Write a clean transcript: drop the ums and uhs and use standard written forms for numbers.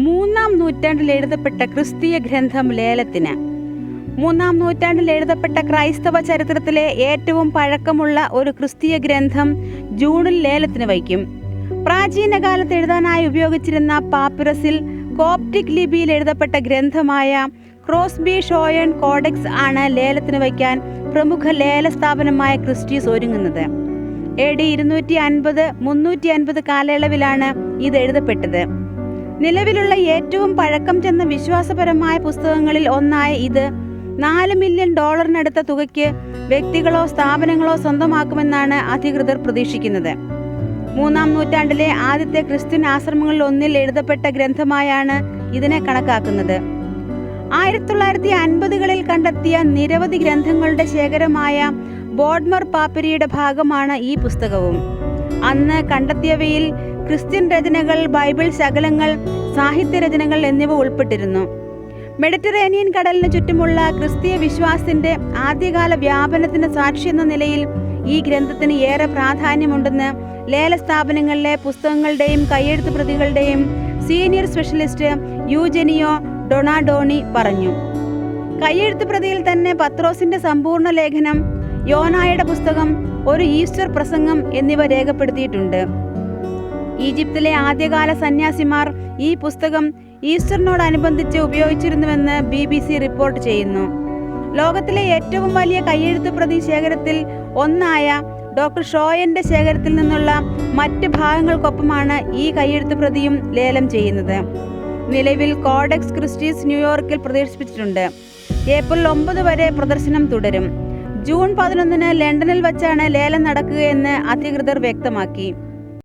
മൂന്നാം നൂറ്റാണ്ടിൽ എഴുതപ്പെട്ട ക്രിസ്തീയ ഗ്രന്ഥം ലേലത്തിന്. മൂന്നാം നൂറ്റാണ്ടിൽ എഴുതപ്പെട്ട ക്രൈസ്തവ ചരിത്രത്തിലെ ഏറ്റവും പഴക്കമുള്ള ഒരു ക്രിസ്തീയ ഗ്രന്ഥം ജൂണിൽ ലേലത്തിന് വയ്ക്കും. പ്രാചീന കാലത്ത് എഴുതാനായി ഉപയോഗിച്ചിരുന്ന പാപ്പിറസിൽ കോപ്റ്റിക് ലിപിയിൽ എഴുതപ്പെട്ട ഗ്രന്ഥമായ ക്രോസ്ബി ഷോയൺ കോഡെക്സ് ആണ് ലേലത്തിന് വയ്ക്കാൻ പ്രമുഖ ലേല സ്ഥാപനമായ ക്രിസ്റ്റീസ് ഒരുങ്ങുന്നത്. AD 250-350 കാലയളവിലാണ് ഇത് എഴുതപ്പെട്ടത്. നിലവിലുള്ള ഏറ്റവും പഴക്കം ചെന്ന വിശ്വാസപരമായ പുസ്തകങ്ങളിൽ ഒന്നായ ഇത് $4 മില്യൺ തുകയ്ക്ക് വ്യക്തികളോ സ്ഥാപനങ്ങളോ സ്വന്തമാക്കുമെന്നാണ് അധികൃതർ പ്രതീക്ഷിക്കുന്നത്. മൂന്നാം നൂറ്റാണ്ടിലെ ആദ്യത്തെ ക്രിസ്ത്യൻ ആശ്രമങ്ങളിൽ ഒന്നിൽ എഴുതപ്പെട്ട ഗ്രന്ഥമായാണ് ഇതിനെ കണക്കാക്കുന്നത്. 1950കളിൽ കണ്ടെത്തിയ നിരവധി ഗ്രന്ഥങ്ങളുടെ ശേഖരമായ ബോഡ്മർ പാപ്പിരിയുടെ ഭാഗമാണ് ഈ പുസ്തകവും. അന്ന് കണ്ടെത്തിയവയിൽ ക്രിസ്ത്യൻ രചനകൾ, ബൈബിൾ ശകലങ്ങൾ, സാഹിത്യരചനകൾ എന്നിവ ഉൾപ്പെട്ടിരുന്നു. മെഡിറ്ററേനിയൻ കടലിന് ചുറ്റുമുള്ള ക്രിസ്തീയ വിശ്വാസത്തിന്റെ ആദ്യകാല വ്യാപനത്തിന് സാക്ഷി എന്ന നിലയിൽ ഈ ഗ്രന്ഥത്തിന് ഏറെ പ്രാധാന്യമുണ്ടെന്ന് ലേല സ്ഥാപനങ്ങളിലെ പുസ്തകങ്ങളുടെയും കയ്യെഴുത്ത് പ്രതികളുടെയും സീനിയർ സ്പെഷ്യലിസ്റ്റ് യൂജനിയോ ഡൊണാഡോണി പറഞ്ഞു. കയ്യെഴുത്ത് പ്രതിയിൽ തന്നെ പത്രോസിന്റെ സമ്പൂർണ്ണ ലേഖനം, യോനായുടെ പുസ്തകം, ഒരു ഈസ്റ്റർ പ്രസംഗം എന്നിവ രേഖപ്പെടുത്തിയിട്ടുണ്ട്. ഈജിപ്തിലെ ആദ്യകാല സന്യാസിമാർ ഈ പുസ്തകം ഈസ്റ്ററിനോടനുബന്ധിച്ച് ഉപയോഗിച്ചിരുന്നുവെന്ന് BBC റിപ്പോർട്ട് ചെയ്യുന്നു. ലോകത്തിലെ ഏറ്റവും വലിയ കയ്യെഴുത്ത് പ്രതി ശേഖരത്തിൽ ഒന്നായ ഡോക്ടർ ഷോയന്റെ ശേഖരത്തിൽ നിന്നുള്ള മറ്റ് ഭാഗങ്ങൾക്കൊപ്പമാണ് ഈ കയ്യെഴുത്ത് പ്രതിയും ലേലം ചെയ്യുന്നത്. നിലവിൽ കോഡെക്സ് ക്രിസ്റ്റീസ് ന്യൂയോർക്കിൽ പ്രദർശിപ്പിച്ചിട്ടുണ്ട്. ഏപ്രിൽ 9 വരെ പ്രദർശനം തുടരും. ജൂൺ 11 ലണ്ടനിൽ വച്ചാണ് ലേലം നടക്കുകയെന്ന് അധികൃതർ വ്യക്തമാക്കി.